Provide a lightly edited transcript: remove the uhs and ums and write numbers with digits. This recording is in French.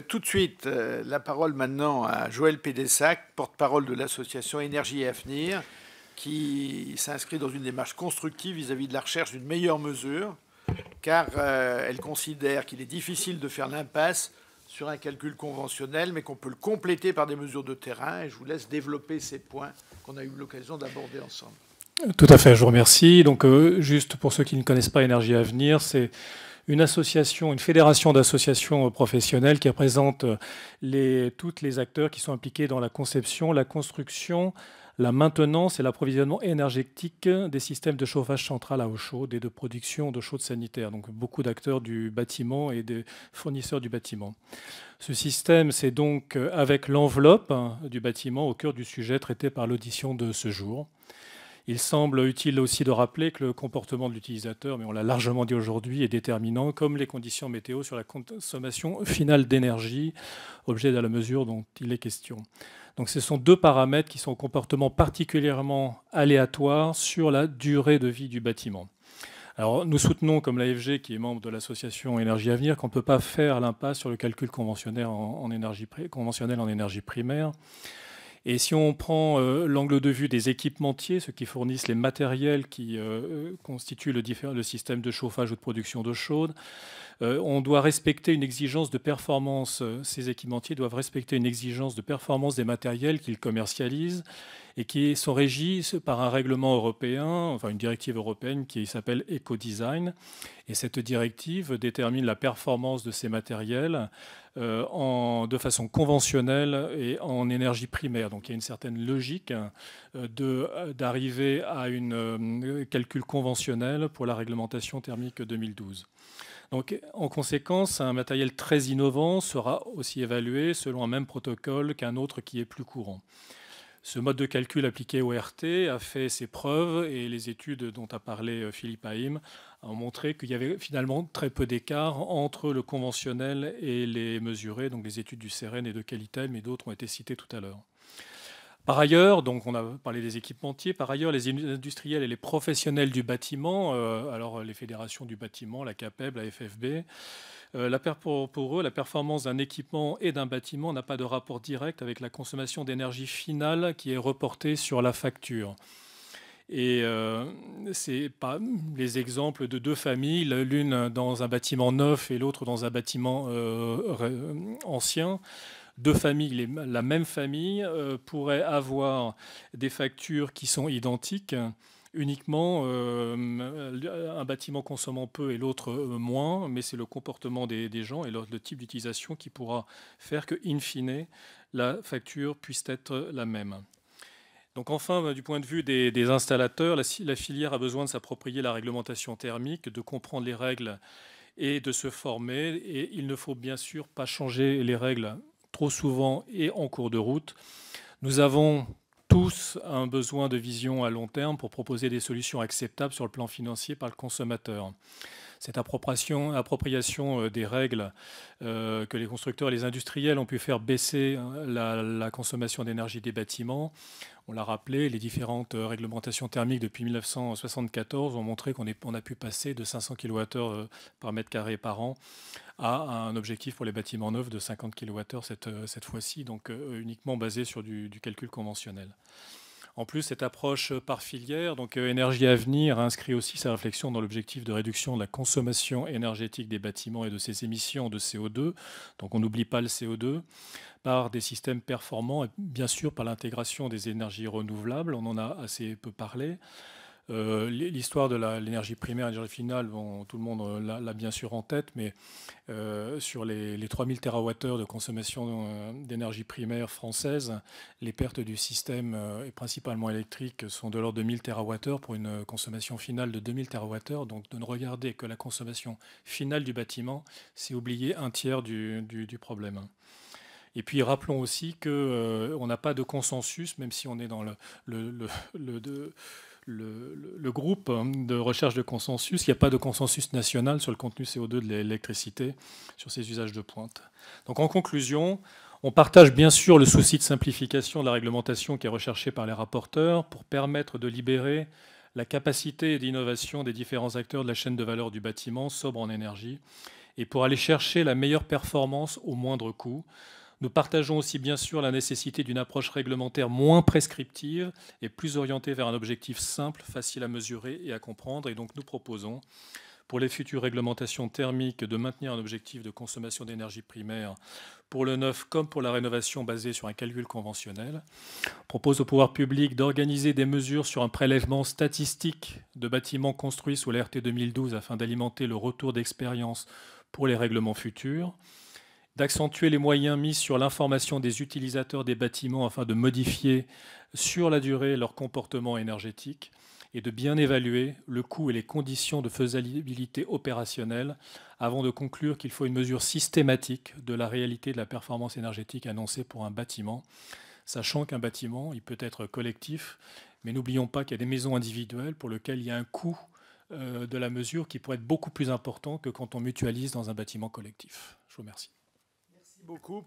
Tout de suite, la parole maintenant à Joël Pédessac, porte-parole de l'association Énergie et Avenir, qui s'inscrit dans une démarche constructive vis-à-vis de la recherche d'une meilleure mesure, car elle considère qu'il est difficile de faire l'impasse sur un calcul conventionnel, mais qu'on peut le compléter par des mesures de terrain. Et je vous laisse développer ces points qu'on a eu l'occasion d'aborder ensemble. Tout à fait, je vous remercie. Donc, juste pour ceux qui ne connaissent pas Énergie à Avenir, c'est une association, une fédération d'associations professionnelles qui représente tous les acteurs qui sont impliqués dans la conception, la construction, la maintenance et l'approvisionnement énergétique des systèmes de chauffage central à eau chaude et de production d'eau chaude sanitaire. Donc beaucoup d'acteurs du bâtiment et des fournisseurs du bâtiment. Ce système, c'est donc avec l'enveloppe du bâtiment au cœur du sujet traité par l'audition de ce jour. Il semble utile aussi de rappeler que le comportement de l'utilisateur, mais on l'a largement dit aujourd'hui, est déterminant, comme les conditions météo sur la consommation finale d'énergie, objet de la mesure dont il est question. Donc ce sont deux paramètres qui sont au comportement particulièrement aléatoire sur la durée de vie du bâtiment. Alors nous soutenons, comme l'AFG, qui est membre de l'association Énergie à Venir, qu'on ne peut pas faire l'impasse sur le calcul conventionnel en énergie primaire. Et si on prend l'angle de vue des équipementiers, ceux qui fournissent les matériels qui constituent le système de chauffage ou de production d'eau chaude, on doit respecter une exigence de performance. Ces équipementiers doivent respecter une exigence de performance des matériels qu'ils commercialisent et qui sont régis par un règlement européen, enfin une directive européenne qui s'appelle Ecodesign. Et cette directive détermine la performance de ces matériels de façon conventionnelle et en énergie primaire. Donc il y a une certaine logique d'arriver à un calcul conventionnel pour la réglementation thermique 2012. Donc, en conséquence, un matériel très innovant sera aussi évalué selon un même protocole qu'un autre qui est plus courant. Ce mode de calcul appliqué au RT a fait ses preuves et les études dont a parlé Philippe Haïm ont montré qu'il y avait finalement très peu d'écart entre le conventionnel et les mesurés, donc les études du CEREN et de Qualitel, mais d'autres ont été citées tout à l'heure. Par ailleurs, donc on a parlé des équipementiers, par ailleurs les industriels et les professionnels du bâtiment, alors les fédérations du bâtiment, la CAPEB, la FFB, pour eux, la performance d'un équipement et d'un bâtiment n'a pas de rapport direct avec la consommation d'énergie finale qui est reportée sur la facture. Et c'est pas les exemples de deux familles, l'une dans un bâtiment neuf et l'autre dans un bâtiment ancien. Deux familles, la même famille, pourrait avoir des factures qui sont identiques, uniquement un bâtiment consommant peu et l'autre moins, mais c'est le comportement des gens et le type d'utilisation qui pourra faire que, in fine, la facture puisse être la même. Donc enfin, du point de vue des installateurs, la filière a besoin de s'approprier la réglementation thermique, de comprendre les règles et de se former. Et il ne faut bien sûr pas changer les règles trop souvent et en cours de route. Nous avons tous un besoin de vision à long terme pour proposer des solutions acceptables sur le plan financier par le consommateur. Cette appropriation des règles que les constructeurs et les industriels ont pu faire baisser la consommation d'énergie des bâtiments, on l'a rappelé, les différentes réglementations thermiques depuis 1974 ont montré qu'on a pu passer de 500 kWh par mètre carré par an à un objectif pour les bâtiments neufs de 50 kWh cette fois-ci, donc uniquement basé sur du calcul conventionnel. En plus, cette approche par filière, donc Énergie à Venir, a inscrit aussi sa réflexion dans l'objectif de réduction de la consommation énergétique des bâtiments et de ses émissions de CO2. Donc on n'oublie pas le CO2, par des systèmes performants et bien sûr par l'intégration des énergies renouvelables. On en a assez peu parlé. L'histoire de l'énergie primaire et l'énergie finale, bon, tout le monde l'a bien sûr en tête, mais sur les 3000 TWh de consommation d'énergie primaire française, les pertes du système, et principalement électrique, sont de l'ordre de 1000 TWh pour une consommation finale de 2000 TWh. Donc de ne regarder que la consommation finale du bâtiment, c'est oublier un tiers du problème. Et puis rappelons aussi qu'on n'a pas de consensus, même si on est dans le groupe de recherche de consensus, il n'y a pas de consensus national sur le contenu CO2 de l'électricité, sur ses usages de pointe. Donc en conclusion, on partage bien sûr le souci de simplification de la réglementation qui est recherché par les rapporteurs pour permettre de libérer la capacité d'innovation des différents acteurs de la chaîne de valeur du bâtiment sobre en énergie et pour aller chercher la meilleure performance au moindre coût. Nous partageons aussi bien sûr la nécessité d'une approche réglementaire moins prescriptive et plus orientée vers un objectif simple, facile à mesurer et à comprendre. Et donc nous proposons, pour les futures réglementations thermiques, de maintenir un objectif de consommation d'énergie primaire pour le neuf comme pour la rénovation basée sur un calcul conventionnel. On propose au pouvoir public d'organiser des mesures sur un prélèvement statistique de bâtiments construits sous l'RT 2012 afin d'alimenter le retour d'expérience pour les règlements futurs, d'accentuer les moyens mis sur l'information des utilisateurs des bâtiments afin de modifier sur la durée leur comportement énergétique et de bien évaluer le coût et les conditions de faisabilité opérationnelle avant de conclure qu'il faut une mesure systématique de la réalité de la performance énergétique annoncée pour un bâtiment, sachant qu'un bâtiment, il peut être collectif, mais n'oublions pas qu'il y a des maisons individuelles pour lesquelles il y a un coût de la mesure qui pourrait être beaucoup plus important que quand on mutualise dans un bâtiment collectif. Je vous remercie. Merci beaucoup.